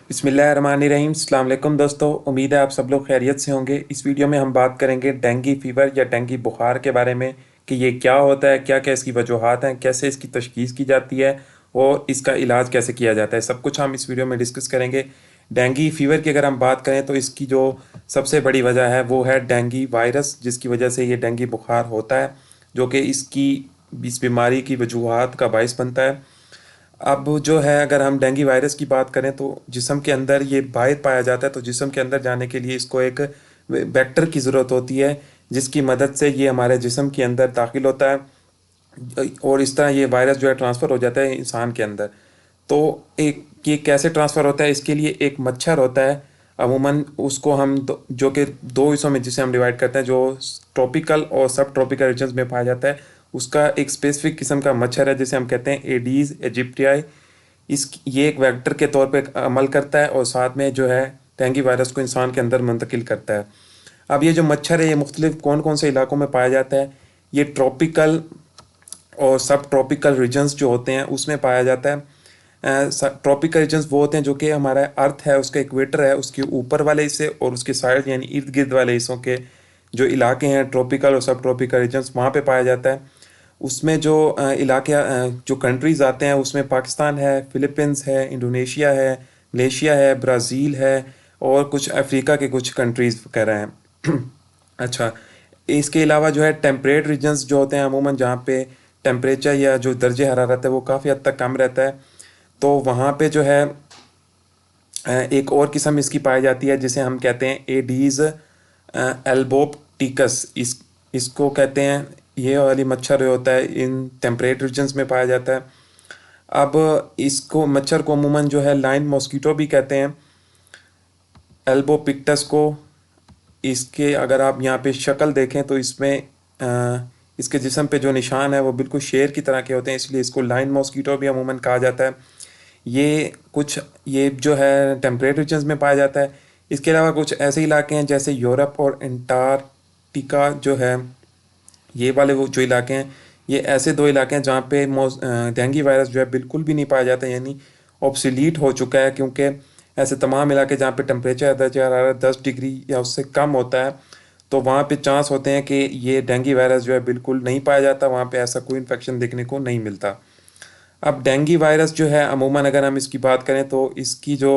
बिस्मिल्लाहिर्रहमानिर्रहीम। अस्सलाम वालेकुम दोस्तों, उम्मीद है आप सब लोग खैरियत से होंगे। इस वीडियो में हम बात करेंगे डेंगू फीवर या डेंगू बुखार के बारे में कि ये क्या होता है, क्या क्या इसकी वजूहात हैं, कैसे इसकी तशखीस की जाती है और इसका इलाज कैसे किया जाता है। सब कुछ हम इस वीडियो में डिस्कस करेंगे। डेंगू फीवर की अगर हम बात करें तो इसकी जो सबसे बड़ी वजह है वो है डेंगू वायरस, जिसकी वजह से ये डेंगू बुखार होता है, जो कि इस बीमारी की वजूहात का बायस बनता है। अब जो है, अगर हम डेंगू वायरस की बात करें तो जिस्म के अंदर ये बाहर पाया जाता है, तो जिस्म के अंदर जाने के लिए इसको एक वेक्टर की ज़रूरत होती है, जिसकी मदद से ये हमारे जिस्म के अंदर दाखिल होता है और इस तरह ये वायरस जो है ट्रांसफ़र हो जाता है इंसान के अंदर। तो एक ये कैसे ट्रांसफ़र होता है, इसके लिए एक मच्छर होता है। अमूमन उसको हम जो कि दो हिस्सों में जिसे हम डिवाइड करते हैं, जो ट्रॉपिकल और सब ट्रॉपिकल रीजन्स में पाया जाता है, उसका एक स्पेसिफिक किस्म का मच्छर है जिसे हम कहते हैं एडीज एजिप्टियाई। इस ये एक वेक्टर के तौर पे अमल करता है और साथ में जो है डेंगू वायरस को इंसान के अंदर मुंतकिल करता है। अब ये जो मच्छर है, ये मुख्तलिफ कौन कौन से इलाकों में पाया जाता है। ये ट्रॉपिकल और सब ट्रॉपिकल रीजन्स जो होते हैं उसमें पाया जाता है। ट्रॉपिकल रीजन्स वो होते हैं जो कि हमारा अर्थ है, उसका इक्वेटर है, उसके ऊपर वाले हिस्से और उसके साइड यानी इर्द गिर्द वाले हिस्सों के जो इलाके हैं ट्रॉपिकल और सब ट्रॉपिकल रीजन्स, वहाँ पे पाया जाता है। उसमें जो इलाके जो कंट्रीज़ आते हैं उसमें पाकिस्तान है, फ़िलीपींस है, इंडोनेशिया है, मलेशिया है, ब्राज़ील है और कुछ अफ्रीका के कुछ कंट्रीज़ वगैरह हैं। अच्छा, इसके अलावा जो है टेम्परेट रीजन्स जो होते हैं अमूमन, जहाँ पे टेम्परेचर या जो दर्जे हरारत है वो काफ़ी हद तक कम रहता है, तो वहाँ पे जो है एक और किस्म इसकी पाई जाती है जिसे हम कहते हैं एडीज एल्बोप्टिकस। इसको कहते हैं, ये वाली मच्छर जो होता है इन टेम्परेट रीजन्स में पाया जाता है। अब इसको मच्छर को अमूमन जो है लाइन मॉस्किटो भी कहते हैं, एल्बोपिक्टस को। इसके अगर आप यहाँ पे शक्ल देखें तो इसमें इसके जिस्म पे जो निशान है वो बिल्कुल शेर की तरह के होते हैं, इसलिए इसको लाइन मॉस्किटो भी अमूमन कहा जाता है। ये जो है टेम्परेट रीजन्स में पाया जाता है। इसके अलावा कुछ ऐसे इलाके हैं जैसे यूरोप और अंटार्कटिका जो है, ये वाले वो जो इलाके हैं, ये ऐसे दो इलाके हैं जहाँ पे डेंगू वायरस जो है बिल्कुल भी नहीं पाया जाता, यानी ऑब्सोलीट हो चुका है, क्योंकि ऐसे तमाम इलाके जहाँ पे टेम्परेचर दर्जा हरारत 10 डिग्री या उससे कम होता है, तो वहाँ पे चांस होते हैं कि ये डेंगू वायरस जो है बिल्कुल नहीं पाया जाता, वहाँ पे ऐसा कोई इन्फेक्शन देखने को नहीं मिलता। अब डेंगू वायरस जो है अमूमन अगर हम इसकी बात करें तो इसकी जो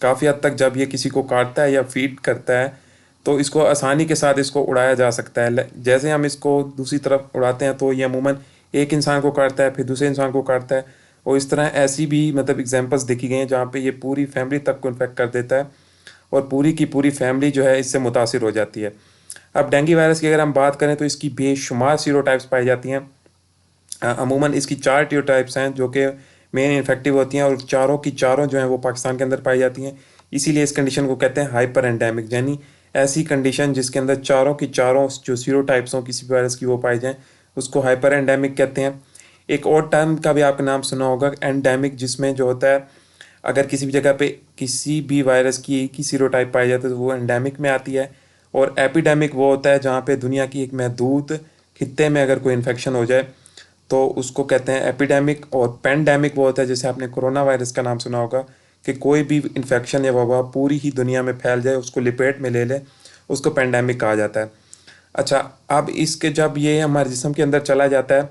काफ़ी हद तक जब ये किसी को काटता है या फीड करता है तो इसको आसानी के साथ इसको उड़ाया जा सकता है। जैसे हम इसको दूसरी तरफ उड़ाते हैं तो ये अमूमन एक इंसान को काटता है, फिर दूसरे इंसान को काटता है, और इस तरह ऐसी भी मतलब एग्जांपल्स देखी गई हैं जहाँ पे ये पूरी फैमिली तक को इन्फेक्ट कर देता है और पूरी की पूरी फैमिली जो है इससे मुतासिर हो जाती है। अब डेंगू वायरस की अगर हम बात करें तो इसकी बेशुमार सीरोटाइप्स पाई जाती हैं। अमूमन इसकी 4 टीओटाइप्स हैं जो कि मेन इन्फेक्टिव होती हैं और चारों की चारों जो हैं वो पाकिस्तान के अंदर पाई जाती हैं। इसीलिए इस कंडीशन को कहते हैं हाइपर एंडेमिक, यानी ऐसी कंडीशन जिसके अंदर चारों की चारों जो सीरोटाइप्स हों किसी भी वायरस की वो पाई जाएँ, उसको हाइपर एंडेमिक कहते हैं। एक और टर्म का भी आपका नाम सुना होगा, एंडेमिक, जिसमें जो होता है अगर किसी भी जगह पे किसी भी वायरस की एक ही सीरोटाइप पाई जाती है तो वो एंडेमिक में आती है। और एपिडेमिक वो होता है जहाँ पे दुनिया की एक महदूद खित्ते में अगर कोई इन्फेक्शन हो जाए तो उसको कहते हैं एपिडेमिक। और पेंडेमिक वो होता है, जैसे आपने कोरोना वायरस का नाम सुना होगा, कि कोई भी इन्फेक्शन या वबा पूरी ही दुनिया में फैल जाए, उसको लिपेट में ले ले, उसको पेंडेमिक कहा जाता है। अच्छा, अब इसके जब ये हमारे जिस्म के अंदर चला जाता है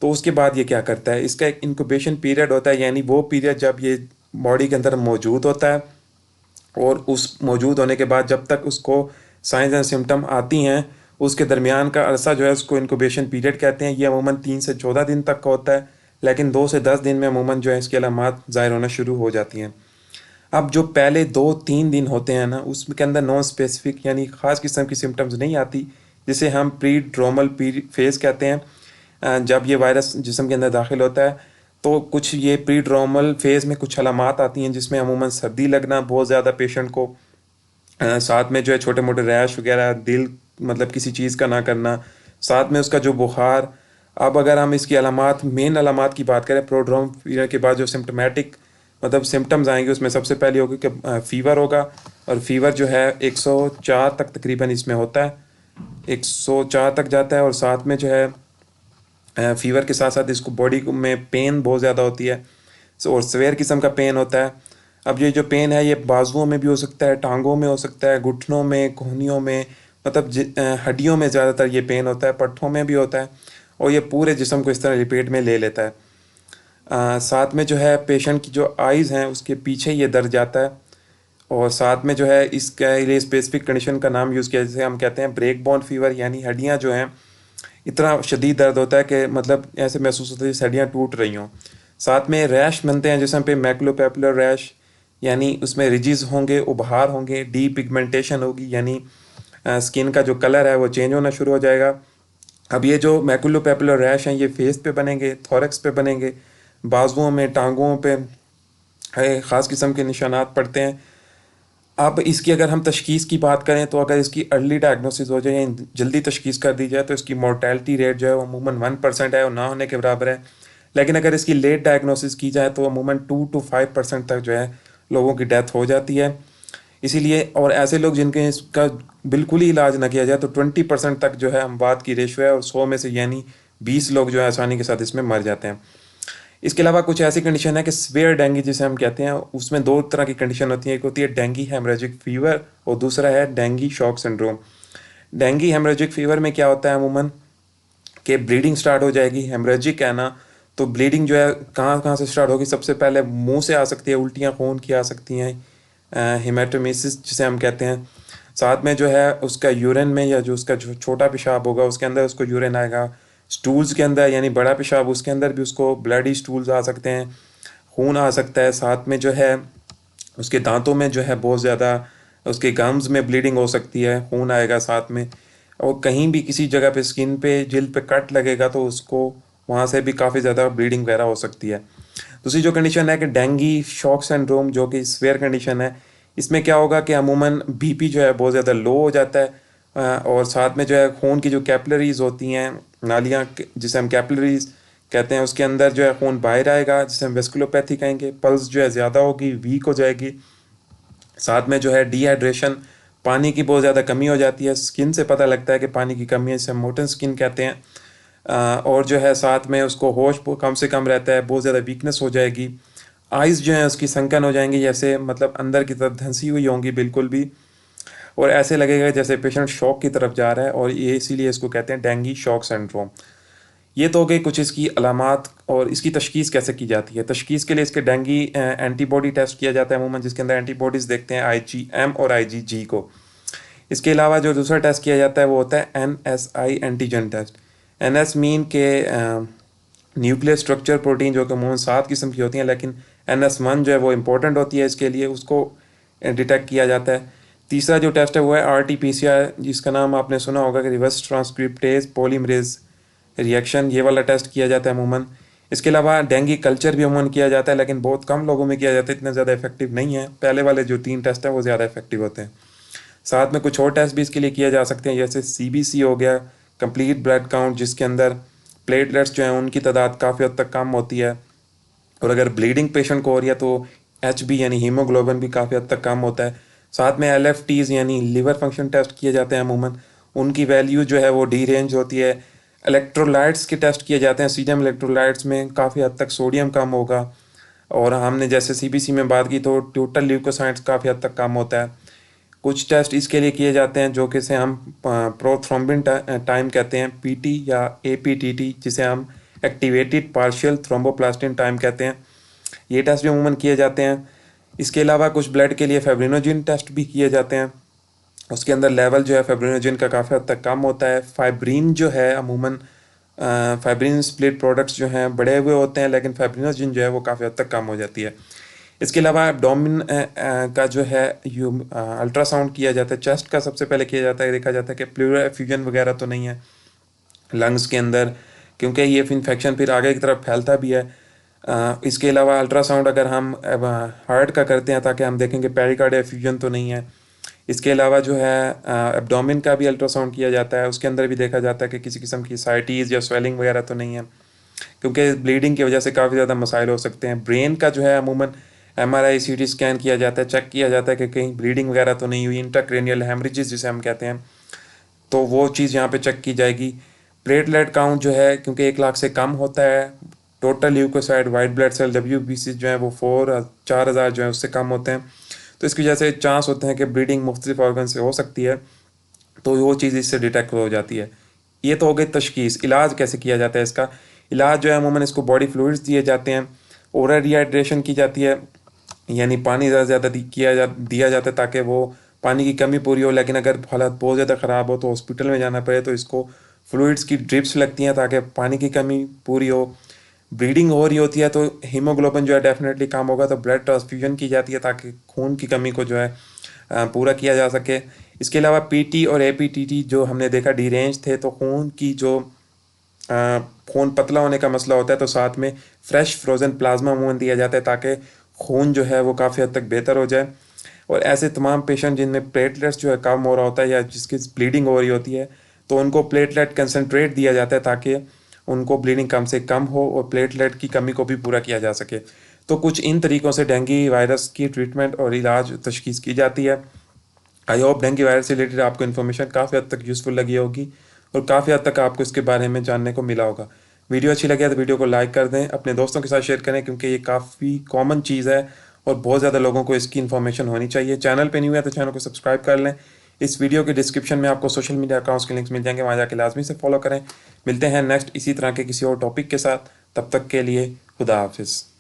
तो उसके बाद ये क्या करता है, इसका एक इंक्यूबेशन पीरियड होता है, यानी वो पीरियड जब ये बॉडी के अंदर मौजूद होता है और उस मौजूद होने के बाद जब तक उसको साइंस एंड सिम्टम आती हैं, उसके दरमियान का अरसा जो है उसको इंक्यूबेशन पीरियड कहते हैं। ये अमूमन 3 से 14 दिन तक का होता है, लेकिन 2 से 10 दिन में अमूमन जो है इसकी अलामात ज़ाहिर होना शुरू हो जाती हैं। अब जो पहले 2-3 दिन होते हैं ना, उसके अंदर नॉन स्पेसिफिक यानी ख़ास किस्म की सिम्टम्स नहीं आती, जिसे हम प्री ड्रोमल फेज़ कहते हैं। जब ये वायरस जिस्म के अंदर दाखिल होता है तो कुछ ये प्री ड्रोमल फेज़ में कुछ अलामात आती हैं जिसमें अमूमन सर्दी लगना बहुत ज़्यादा पेशेंट को, साथ में जो है छोटे मोटे रैश वगैरह, दिल मतलब किसी चीज़ का ना करना, साथ में उसका जो बुखार। अब अगर हम इसकी अलामात, मेन अलामात की बात करें, प्रोड्रोम पीरियड के बाद जो सिम्टमेटिक मतलब सिम्टम्स आएंगे उसमें सबसे पहले होगी कि फ़ीवर होगा, और फीवर जो है 104 तक तकरीबन इसमें होता है, 104 तक जाता है। और साथ में जो है फ़ीवर के साथ साथ इसको बॉडी में पेन बहुत ज़्यादा होती है और सवेयर किस्म का पेन होता है। अब ये जो पेन है ये बाजुओं में भी हो सकता है, टांगों में हो सकता है, घुटनों में, कोहनियों में, मतलब हड्डियों में ज़्यादातर ये पेन होता है, पट्ठों में भी होता है, और ये पूरे जिस्म को इस तरह लपेट में ले लेता है। साथ में जो है पेशेंट की जो आइज़ हैं उसके पीछे ये दर्द जाता है, और साथ में जो है इसके लिए स्पेसिफिक कंडीशन का नाम यूज़ किया, जैसे हम कहते हैं ब्रेक बोन फीवर, यानी हड्डियाँ जो हैं इतना शदीद दर्द होता है कि मतलब ऐसे महसूस होता है जैसे हड्डियाँ टूट रही हों। साथ में रैश बनते हैं जिसमें पे मैकुलोपैपुलर रैश, यानी उसमें रिजिज होंगे, उभार होंगे, डी पिगमेंटेशन होगी, यानी स्किन का जो कलर है वो चेंज होना शुरू हो जाएगा। अब ये जो मैकुलोपैपुलर रैश हैं ये फेस पे बनेंगे, थोरैक्स पे बनेंगे, बाजुओं में, टांगों पे ख़ास किस्म के निशानात पड़ते हैं। अब इसकी अगर हम तशख़ीस की बात करें तो अगर इसकी अर्ली डायग्नोसिस हो जाए या जल्दी तशख़ीस कर दी जाए तो इसकी मोर्टेलिटी रेट जो है वो अमूमन 1% है और ना होने के बराबर है। लेकिन अगर इसकी लेट डायग्नोसिस की जाए तो अमूमन 2 to 5% तक जो है लोगों की डेथ हो जाती है। इसीलिए और ऐसे लोग जिनके इसका बिल्कुल ही इलाज ना किया जाए तो 20% तक जो है अमवात की रेशो है, और 100 में से यानी 20 लोग जो है आसानी के साथ इसमें मर जाते हैं। इसके अलावा कुछ ऐसी कंडीशन है कि स्वेयर डेंगू जिसे हम कहते हैं, उसमें दो तरह की कंडीशन होती है, एक होती है डेंगी हेमरेजिक फीवर और दूसरा है dinghy shock syndrome. Dinghy haemorrhagic fever में क्या होता है अमूमन कि ब्लीडिंग स्टार्ट हो जाएगी, हेमरेजिक है ना, तो ब्लीडिंग जो है कहाँ कहाँ से स्टार्ट होगी, सबसे पहले मुंह से आ सकती है, उल्टियाँ खून की आ सकती हैं, हेमाटोमेसिस जिसे हम कहते हैं। साथ में जो है उसका यूरिन में या जो उसका जो छोटा पेशाब होगा उसके अंदर उसको यूरिन आएगा, स्टूल्स के अंदर यानी बड़ा पेशाब उसके अंदर भी उसको ब्लडी स्टूल्स आ सकते हैं, खून आ सकता है। साथ में जो है उसके दांतों में जो है बहुत ज़्यादा उसके गम्स में ब्लीडिंग हो सकती है, खून आएगा साथ में, और कहीं भी किसी जगह पे स्किन पे जिल्द पे कट लगेगा तो उसको वहाँ से भी काफ़ी ज़्यादा ब्लीडिंग वगैरह हो सकती है। दूसरी जो कंडीशन है कि डेंगी शॉक सिंड्रोम जो कि स्वेयर कंडीशन है, इसमें क्या होगा कि अमूमन बीपी जो है बहुत ज़्यादा लो हो जाता है, और साथ में जो है खून की जो कैपिलरीज होती हैं, नालियाँ जिसे हम कैपिलरीज कहते हैं, उसके अंदर जो है खून बाहर आएगा जिसे हम वेस्कुलोपैथी कहेंगे, पल्स जो है ज़्यादा होगी, वीक हो जाएगी। साथ में जो है डिहाइड्रेशन, पानी की बहुत ज़्यादा कमी हो जाती है, स्किन से पता लगता है कि पानी की कमी है जिसे हम मोटन स्किन कहते हैं। और जो है साथ में उसको होश कम से कम रहता है, बहुत ज़्यादा वीकनेस हो जाएगी, आइज़ जो है उसकी संकन हो जाएंगी, जैसे मतलब अंदर की तरफ धंसी हुई होंगी बिल्कुल भी, और ऐसे लगेगा जैसे पेशेंट शॉक की तरफ जा रहा है, और ये इसीलिए इसको कहते हैं डेंगी शॉक सिंड्रोम। ये तो हो गई कुछ इसकी अलामात और इसकी तशख़ीस कैसे की जाती है। तशख़ीस के लिए इसके डेंगी एंटीबॉडी टेस्ट किया जाता है अमूमन, जिसके अंदर एंटीबॉडीज़ देखते हैं IgM और IgG को। इसके अलावा जो दूसरा टेस्ट किया जाता है वो होता है NSI antigen test. NS mean के न्यूक्लियर स्ट्रक्चर प्रोटीन जो कि अमूमन 7 किस्म की होती हैं, लेकिन NS1 जो है वो इम्पोर्टेंट होती है इसके लिए, उसको डिटेक्ट किया जाता है। तीसरा जो टेस्ट है वो है RT-PCR, जिसका नाम आपने सुना होगा कि रिवर्स ट्रांसक्रिप्टेज पॉलीमरेज रिएक्शन, ये वाला टेस्ट किया जाता है अमूमन। इसके अलावा डेंगी कल्चर भी अमूमन किया जाता है, लेकिन बहुत कम लोगों में किया जाता है, इतना ज़्यादा इफेक्टिव नहीं है। पहले वाले जो 3 टेस्ट हैं वो ज़्यादा इफेक्टिव होते हैं। साथ में कुछ और टेस्ट भी इसके लिए किए जा सकते हैं, जैसे CBC हो गया, कंप्लीट ब्लड काउंट, जिसके अंदर प्लेटलेट्स जो हैं उनकी तादाद काफ़ी हद तक कम होती है, और अगर ब्लीडिंग पेशेंट को हो रही है तो HB यानी हीमोग्लोबिन भी काफ़ी हद तक कम होता है। साथ में LFTs यानी लीवर फंक्शन टेस्ट किए जाते हैं अमूमन, उनकी वैल्यू जो है वो डी रेंज होती है। इलेक्ट्रोलाइट्स के टेस्ट किए जाते हैं, सीरम इलेक्ट्रोलाइट्स में काफ़ी हद तक सोडियम कम होगा, और हमने जैसे CBC में बात की तो टोटल ल्यूकोसाइट्स काफ़ी हद तक कम होता है। कुछ टेस्ट इसके लिए किए जाते हैं जो कि से हम प्रोथ्रोम्बिन टाइम कहते हैं, PT या APTT, जिसे हम एक्टिवेटेड पार्शियल थ्रोम्बोप्लास्टिन टाइम कहते हैं। ये टेस्ट भी अमूमन किए जाते हैं। इसके अलावा कुछ ब्लड के लिए फाइब्रिनोजिन टेस्ट भी किए जाते हैं, उसके अंदर लेवल जो है फाइब्रिनोजिन का काफ़ी हद तक कम होता है। फाइब्रिन जो है अमूमन फाइब्रिन स्प्लिट प्रोडक्ट्स जो हैं बड़े हुए होते हैं, लेकिन फाइब्रिनोजिन जो है वो काफ़ी हद तक कम हो जाती है। इसके अलावा एब्डोमिन का जो है अल्ट्रासाउंड किया जाता है, चेस्ट का सबसे पहले किया जाता है, देखा जाता है कि प्लूरल एफ्यूजन वगैरह तो नहीं है लंग्स के अंदर, क्योंकि ये इन्फेक्शन फिर आगे की तरफ फैलता भी है। इसके अलावा अल्ट्रासाउंड अगर हम हार्ट का करते हैं ताकि हम देखेंगे पेरिकार्डियल एफ्यूजन तो नहीं है। इसके अलावा जो है एब्डोमिन का भी अल्ट्रासाउंड किया जाता है, उसके अंदर भी देखा जाता है कि किसी किस्म की साइटीज़ या स्वेलिंग वगैरह तो नहीं है, क्योंकि ब्लीडिंग की वजह से काफ़ी ज़्यादा मसाइल हो सकते हैं। ब्रेन का जो है अमूमन MRI CT स्कैन किया जाता है, चेक किया जाता है कि कहीं ब्लीडिंग वगैरह तो नहीं हुई, इंट्राक्रेनियल हेमरेजेस जिसे हम कहते हैं, तो वो चीज़ यहाँ पे चेक की जाएगी। प्लेटलेट काउंट जो है क्योंकि 1 लाख से कम होता है total leukocyte, white blood cell, WBC जो है वो 4,000 जो है उससे कम होते हैं। तो इसकी वजह से चांस होते हैं कि ब्लीडिंग मुख्तलिफ ऑर्गन से हो सकती है, तो वो चीज़ इससे डिटेक्ट हो जाती है। ये तो हो गई तशखीस। इलाज कैसे किया जाता है इसका? इलाज जो है अमूमन इसको बॉडी फ्लूइड्स दिए जाते हैं, ओरल रिहाइड्रेशन की जाती है, यानी पानी ज़्यादा ज़्यादा दिया जाता है ताकि वो पानी की कमी पूरी हो। लेकिन अगर हालत बहुत ज़्यादा ख़राब हो तो हॉस्पिटल में जाना पड़े, तो इसको फ्लूइड्स की ड्रिप्स लगती हैं ताकि पानी की कमी पूरी हो। ब्लीडिंग हो रही होती है तो हीमोग्लोबिन जो है डेफिनेटली कम होगा, तो ब्लड ट्रांसफ्यूजन की जाती है ताकि खून की कमी को जो है पूरा किया जा सके। इसके अलावा PT और APTT जो हमने देखा डीरेंज थे, तो खून की जो खून पतला होने का मसला होता है, तो साथ में फ्रेश फ्रोज़न प्लाज्मा अमूमन दिया जाता है ताकि खून जो है वो काफ़ी हद तक बेहतर हो जाए। और ऐसे तमाम पेशेंट जिनमें प्लेटलेट्स जो है कम हो रहा होता है या जिसकी ब्लीडिंग हो रही होती है, तो उनको प्लेटलेट कंसनट्रेट दिया जाता है ताकि उनको ब्लीडिंग कम से कम हो और प्लेटलेट की कमी को भी पूरा किया जा सके। तो कुछ इन तरीक़ों से डेंगू वायरस की ट्रीटमेंट और इलाज तशख़ीस की जाती है। आई होप डेंगू वायरस से रिलेटेड आपको इन्फॉर्मेशन काफ़ी हद तक यूज़फुल लगी होगी और काफ़ी हद तक आपको इसके बारे में जानने को मिला होगा। वीडियो अच्छी लगे तो वीडियो को लाइक कर दें, अपने दोस्तों के साथ शेयर करें, क्योंकि ये काफ़ी कॉमन चीज़ है और बहुत ज़्यादा लोगों को इसकी इन्फॉर्मेशन होनी चाहिए। चैनल पे न्यू है तो चैनल को सब्सक्राइब कर लें। इस वीडियो के डिस्क्रिप्शन में आपको सोशल मीडिया अकाउंट्स के लिंक्स मिल जाएंगे, वहाँ जाके लाजमी से फॉलो करें। मिलते हैं नेक्स्ट इसी तरह के किसी और टॉपिक के साथ, तब तक के लिए खुदा हाफिज़।